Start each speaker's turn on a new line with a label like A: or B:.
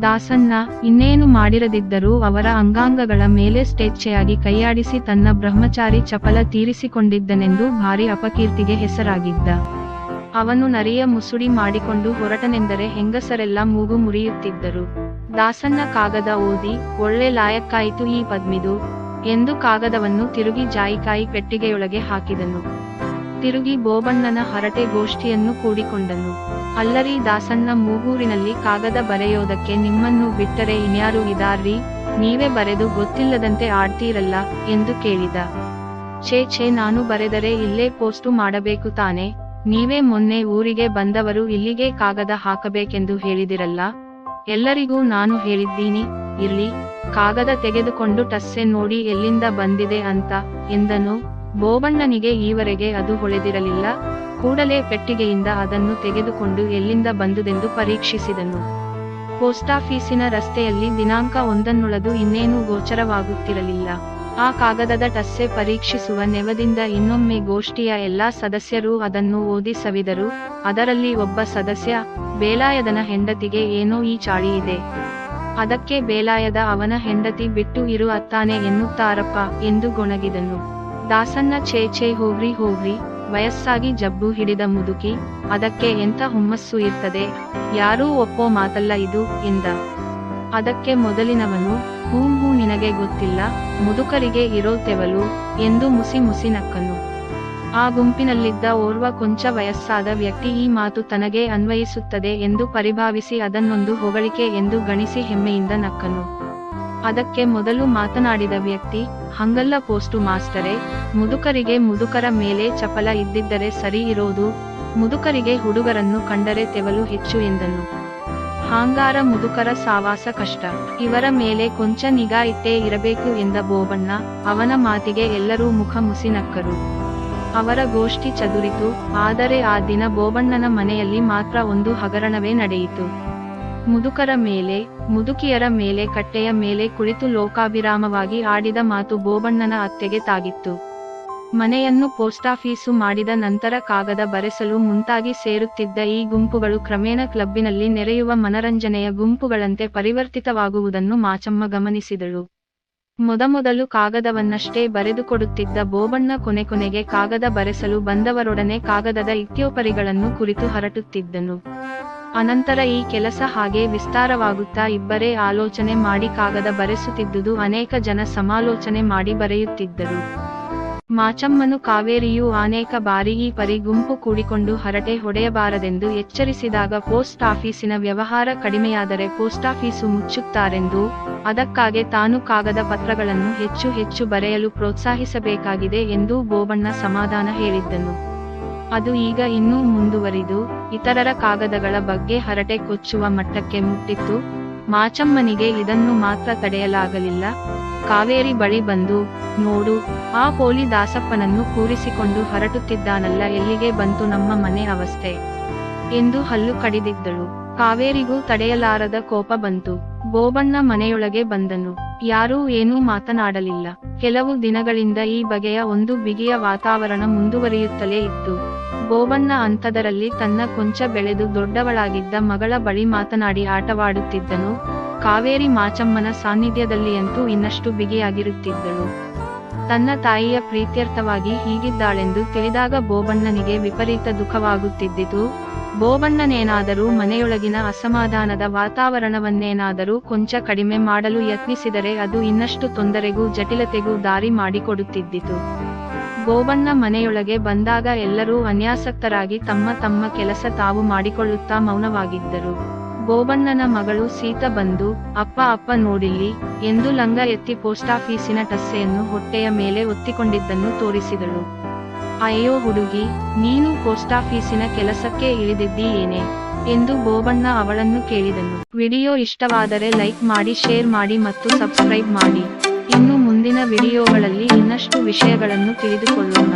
A: ದಾಸಣ್ಣ ಇನ್ನೇನು ಮಾಡಿರದಿದ್ದರೂ ಅವರ ಅಂಗಾಂಗಗಳ ಮೇಲೆ ಸ್ಟೇಚ್ಛೆಯಾಗಿ ಕೈಯಾಡಿಸಿ ತನ್ನ ಬ್ರಹ್ಮಚಾರಿ ಚಪಲ ತೀರಿಸಿಕೊಂಡಿದ್ದನೆಂದು ಭಾರಿ ಅಪಕೀರ್ತಿಗೆ ಹೆಸರಾಗಿದ್ದ. ಅವನು ನರಿಯ ಮುಸುಡಿ ಮಾಡಿಕೊಂಡು ಹೊರಟನೆಂದರೆ ಹೆಂಗಸರೆಲ್ಲ ಮೂಗು ಮುರಿಯುತ್ತಿದ್ದರು. ದಾಸಣ್ಣ ಕಾಗದ ಓದಿ, ಒಳ್ಳೆ ಲಾಯಕ್ಕಾಯಿತು ಈ ಪದ್ಮಿದು ಎಂದು ಕಾಗದವನ್ನು ತಿರುಗಿ ಜಾಯಿಕಾಯಿ ಪೆಟ್ಟಿಗೆಯೊಳಗೆ ಹಾಕಿದನು. ತಿರುಗಿ ಬೋಬಣ್ಣನ ಹರಟೆ ಗೋಷ್ಠಿಯನ್ನು ಕೂಡಿಕೊಂಡನು. ಅಲ್ಲರಿ ದಾಸಣ್ಣ, ಮೂಗೂರಿನಲ್ಲಿ ಕಾಗದ ಬರೆಯೋದಕ್ಕೆ ನಿಮ್ಮನ್ನು ಬಿಟ್ಟರೆ ಇನ್ಯಾರು ಇದಾರ್ರೀ, ನೀವೇ ಬರೆದು ಗೊತ್ತಿಲ್ಲದಂತೆ ಆಡ್ತೀರಲ್ಲ ಎಂದು ಕೇಳಿದ. ಛೇ, ನಾನು ಬರೆದರೆ ಇಲ್ಲೇ ಪೋಸ್ಟು ಮಾಡಬೇಕು ತಾನೆ, ನೀವೇ ಮೊನ್ನೆ ಊರಿಗೆ ಬಂದವರು ಇಲ್ಲಿಗೆ ಕಾಗದ ಹಾಕಬೇಕೆಂದು ಹೇಳಿದಿರಲ್ಲ, ಎಲ್ಲರಿಗೂ ನಾನು ಹೇಳಿದ್ದೀನಿ, ಇರ್ಲಿ, ಕಾಗದ ತೆಗೆದುಕೊಂಡು ಟಸ್ಸೆ ನೋಡಿ ಎಲ್ಲಿಂದ ಬಂದಿದೆ ಅಂತ ಎಂದನು. ಬೋಬಣ್ಣನಿಗೆ ಈವರೆಗೆ ಅದು ಹೊಳೆದಿರಲಿಲ್ಲ. ಕೂಡಲೇ ಪೆಟ್ಟಿಗೆಯಿಂದ ಅದನ್ನು ತೆಗೆದುಕೊಂಡು ಎಲ್ಲಿಂದ ಬಂದುದೆಂದು ಪರೀಕ್ಷಿಸಿದನು. ಪೋಸ್ಟಾಫೀಸಿನ ರಸ್ತೆಯಲ್ಲಿ ದಿನಾಂಕ ಒಂದನ್ನುಳದು ಇನ್ನೇನೂ ಗೋಚರವಾಗುತ್ತಿರಲಿಲ್ಲ. ಆ ಕಾಗದದ ಟಸ್ಸೆ ಪರೀಕ್ಷಿಸುವ ನೆವದಿಂದ ಇನ್ನೊಮ್ಮೆ ಗೋಷ್ಠಿಯ ಎಲ್ಲಾ ಸದಸ್ಯರೂ ಅದನ್ನು ಓದಿ ಸವಿದರು. ಅದರಲ್ಲಿ ಒಬ್ಬ ಸದಸ್ಯ, ಬೇಲಾಯದನ ಹೆಂಡತಿಗೆ ಏನೋ ಈ ಚಾಳಿ ಇದೆ, ಅದಕ್ಕೆ ಬೇಲಾಯದ ಅವನ ಹೆಂಡತಿ ಬಿಟ್ಟು ಇರು ಅತ್ತಾನೆ ಎನ್ನುತ್ತಾರಪ್ಪ ಎಂದು ಗೊಣಗಿದನು. ದಾಸಣ್ಣ ಛೇ ಹೋಗ್ರಿ, ವಯಸ್ಸಾಗಿ ಜಬ್ಬು ಹಿಡಿದ ಮುದುಕಿ, ಅದಕ್ಕೆ ಎಂಥ ಹುಮ್ಮಸ್ಸು ಇರ್ತದೆ, ಯಾರೂ ಒಪ್ಪೋ ಮಾತಲ್ಲ ಇದು ಎಂದ. ಅದಕ್ಕೆ ಮೊದಲಿನವನು, ಹೂ ನಿನಗೆ ಗೊತ್ತಿಲ್ಲ, ಮುದುಕರಿಗೆ ಇರೋ ತೆವಲು ಎಂದು ಮುಸಿ ನಕ್ಕನು. ಆ ಗುಂಪಿನಲ್ಲಿದ್ದ ಓರ್ವ ಕೊಂಚ ವಯಸ್ಸಾದ ವ್ಯಕ್ತಿ ಈ ಮಾತು ತನಗೆ ಅನ್ವಯಿಸುತ್ತದೆ ಎಂದು ಪರಿಭಾವಿಸಿ ಅದನ್ನೊಂದು ಹೊಗಳಿಕೆ ಎಂದು ಗಣಿಸಿ ಹೆಮ್ಮೆಯಿಂದ ನಕ್ಕನು. ಅದಕ್ಕೆ ಮೊದಲು ಮಾತನಾಡಿದ ವ್ಯಕ್ತಿ, ಹಂಗಲ್ಲ ಪೋಸ್ಟು ಮಾಸ್ಟರೇ, ಮುದುಕರಿಗೆ ಮುದುಕರ ಮೇಲೆ ಚಪಲ ಇದ್ದಿದ್ದರೆ ಸರಿ ಇರೋದು, ಮುದುಕರಿಗೆ ಹುಡುಗರನ್ನು ಕಂಡರೆ ತೆವಲು ಹೆಚ್ಚು ಎಂದನು. ಹಾಂಗಾರ ಮುದುಕರ ಸಾವಾಸ ಕಷ್ಟ, ಇವರ ಮೇಲೆ ಕೊಂಚ ನಿಗಾ ಇಟ್ಟೇ ಇರಬೇಕು ಎಂದ ಬೋಬಣ್ಣ. ಅವನ ಮಾತಿಗೆ ಎಲ್ಲರೂ ಮುಖ ಮುಸಿ ನಕ್ಕರು. ಅವರ ಗೋಷ್ಠಿ ಚದುರಿತು. ಆದರೆ ಆ ದಿನ ಬೋಬಣ್ಣನ ಮನೆಯಲ್ಲಿ ಮಾತ್ರ ಒಂದು ಹಗರಣವೇ ನಡೆಯಿತು. ಮುದುಕರ ಮೇಲೆ, ಮುದುಕಿಯರ ಮೇಲೆ ಕಟ್ಟೆಯ ಮೇಲೆ ಕುಳಿತು ಲೋಕಾಭಿರಾಮವಾಗಿ ಆಡಿದ ಮಾತು ಬೋಬಣ್ಣನ ಅತ್ತೆಗೆ ತಾಗಿತ್ತು. ಮನೆಯನ್ನು ಪೋಸ್ಟಾಫೀಸು ಮಾಡಿದ ನಂತರ ಕಾಗದ ಬರೆಸಲು ಮುಂತಾಗಿ ಸೇರುತ್ತಿದ್ದ ಈ ಗುಂಪುಗಳು ಕ್ರಮೇಣ ಕ್ಲಬ್ಬಿನಲ್ಲಿ ನೆರೆಯುವ ಮನರಂಜನೆಯ ಗುಂಪುಗಳಂತೆ ಪರಿವರ್ತಿತವಾಗುವುದನ್ನು ಮಾಚಮ್ಮ ಗಮನಿಸಿದಳು. ಮೊದಮೊದಲು ಕಾಗದವನ್ನಷ್ಟೇ ಬರೆದುಕೊಡುತ್ತಿದ್ದ ಬೋಬಣ್ಣ ಕೊನೆಗೆ ಕಾಗದ ಬರೆಸಲು ಬಂದವರೊಡನೆ ಕಾಗದದ ಇತ್ಯೋಪರಿಗಳನ್ನು ಕುರಿತು ಹರಟುತ್ತಿದ್ದನು. ಅನಂತರ ಈ ಕೆಲಸ ಹಾಗೆ ವಿಸ್ತಾರವಾಗುತ್ತಾ ಇಬ್ಬರೇ ಆಲೋಚನೆ ಮಾಡಿ ಕಾಗದ ಬರೆಸುತ್ತಿದ್ದುದು ಅನೇಕ ಜನ ಸಮಾಲೋಚನೆ ಮಾಡಿ ಬರೆಯುತ್ತಿದ್ದರು. ಮಾಚಮ್ಮನು ಕಾವೇರಿಯು ಅನೇಕ ಬಾರಿ ಈ ಪರಿ ಗುಂಪು ಕೂಡಿಕೊಂಡು ಹರಟೆ ಹೊಡೆಯಬಾರದೆಂದು ಎಚ್ಚರಿಸಿದಾಗ ಪೋಸ್ಟ್ ಆಫೀಸಿನ ವ್ಯವಹಾರ ಕಡಿಮೆಯಾದರೆ ಪೋಸ್ಟಾಫೀಸು ಮುಚ್ಚುತ್ತಾರೆಂದು, ಅದಕ್ಕಾಗಿ ತಾನು ಕಾಗದ ಪತ್ರಗಳನ್ನು ಹೆಚ್ಚು ಬರೆಯಲು ಪ್ರೋತ್ಸಾಹಿಸಬೇಕಾಗಿದೆ ಎಂದು ಬೋಬಣ್ಣ ಸಮಾಧಾನ ಹೇಳಿದ್ದನು. ಅದು ಈಗ ಇನ್ನೂ ಮುಂದುವರಿದು ಇತರರ ಕಾಗದಗಳ ಬಗ್ಗೆ ಹರಟೆ ಕೊಚ್ಚುವ ಮಟ್ಟಕ್ಕೆ ಮುಟ್ಟಿತ್ತು. ಮಾಚಮ್ಮನಿಗೆ ಇದನ್ನು ಮಾತ್ರ ತಡೆಯಲಾಗಲಿಲ್ಲ. ಕಾವೇರಿ ಬಳಿ ಬಂದು, ನೋಡು, ಆ ಪೋಲಿ ದಾಸಪ್ಪನನ್ನು ಕೂರಿಸಿಕೊಂಡು ಹರಟುತ್ತಿದ್ದಾನಲ್ಲ, ಎಲ್ಲಿಗೆ ಬಂತು ನಮ್ಮ ಮನೆ ಅವಸ್ಥೆ ಎಂದು ಹಲ್ಲು ಕಡಿದಿದ್ದಳು. ಕಾವೇರಿಗೂ ತಡೆಯಲಾರದ ಕೋಪ ಬಂತು. ಬೋಬಣ್ಣ ಮನೆಯೊಳಗೆ ಬಂದನು. ಯಾರೂ ಏನೂ ಮಾತನಾಡಲಿಲ್ಲ. ಕೆಲವು ದಿನಗಳಿಂದ ಈ ಬಗೆಯ ಒಂದು ಬಿಗಿಯ ವಾತಾವರಣ ಮುಂದುವರಿಯುತ್ತಲೇ ಇತ್ತು. ಬೋಬಣ್ಣ ಅಂಥದರಲ್ಲಿ ತನ್ನ ಕೊಂಚ ಬೆಳೆದು ದೊಡ್ಡವಳಾಗಿದ್ದ ಮಗಳ ಬಳಿ ಮಾತನಾಡಿ ಆಟವಾಡುತ್ತಿದ್ದನು. ಕಾವೇರಿ ಮಾಚಮ್ಮನ ಸಾನ್ನಿಧ್ಯದಲ್ಲಿಯಂತೂ ಇನ್ನಷ್ಟು ಬಿಗಿಯಾಗಿರುತ್ತಿದ್ದಳು. ತನ್ನ ತಾಯಿಯ ಪ್ರೀತ್ಯರ್ಥವಾಗಿ ಹೀಗಿದ್ದಾಳೆಂದು ತಿಳಿದಾಗ ಬೋಬಣ್ಣನಿಗೆ ವಿಪರೀತ ದುಃಖವಾಗುತ್ತಿದ್ದಿತು. ಬೋಬಣ್ಣನೇನಾದರೂ ಮನೆಯೊಳಗಿನ ಅಸಮಾಧಾನದ ವಾತಾವರಣವನ್ನೇನಾದರೂ ಕೊಂಚ ಕಡಿಮೆ ಮಾಡಲು ಯತ್ನಿಸಿದರೆ ಅದು ಇನ್ನಷ್ಟು ತೊಂದರೆಗೂ ಜಟಿಲತೆಗೂ ದಾರಿ ಮಾಡಿಕೊಡುತ್ತಿದ್ದಿತು. ಬೋಬಣ್ಣ ಮನೆಯೊಳಗೆ ಬಂದಾಗ ಎಲ್ಲರೂ ಅನ್ಯಾಸಕ್ತರಾಗಿ ತಮ್ಮ ಕೆಲಸ ತಾವು ಮಾಡಿಕೊಳ್ಳುತ್ತಾ ಮೌನವಾಗಿದ್ದರು. ಬೋಬಣ್ಣನ ಮಗಳು ಸೀತಾ ಬಂದು, ಅಪ್ಪ ನೋಡಿಲ್ಲಿ ಎಂದು ಲಂಗ ಎತ್ತಿ ಪೋಸ್ಟಾಫೀಸಿನ ಟಸ್ಸೆಯನ್ನು ಹೊಟ್ಟೆಯ ಮೇಲೆ ಒತ್ತಿಕೊಂಡಿದ್ದನ್ನು ತೋರಿಸಿದಳು. ಅಯ್ಯೋ ಹುಡುಗಿ, ನೀನು ಪೋಸ್ಟಾಫೀಸಿನ ಕೆಲಸಕ್ಕೆ ಇಳಿದಿದ್ದೀ ಏನೇ ಎಂದು ಬೋಬಣ್ಣ ಅವಳನ್ನು ಕೇಳಿದನು. ವಿಡಿಯೋ ಇಷ್ಟವಾದರೆ ಲೈಕ್ ಮಾಡಿ, ಶೇರ್ ಮಾಡಿ ಮತ್ತು ಸಬ್ಸ್ಕ್ರೈಬ್ ಮಾಡಿ. ಇನ್ನು ಮುಂದಿನ ವಿಡಿಯೋಗಳಲ್ಲಿ ಇನ್ನಷ್ಟು ವಿಷಯಗಳನ್ನು ತಿಳಿದುಕೊಳ್ಳೋಣ.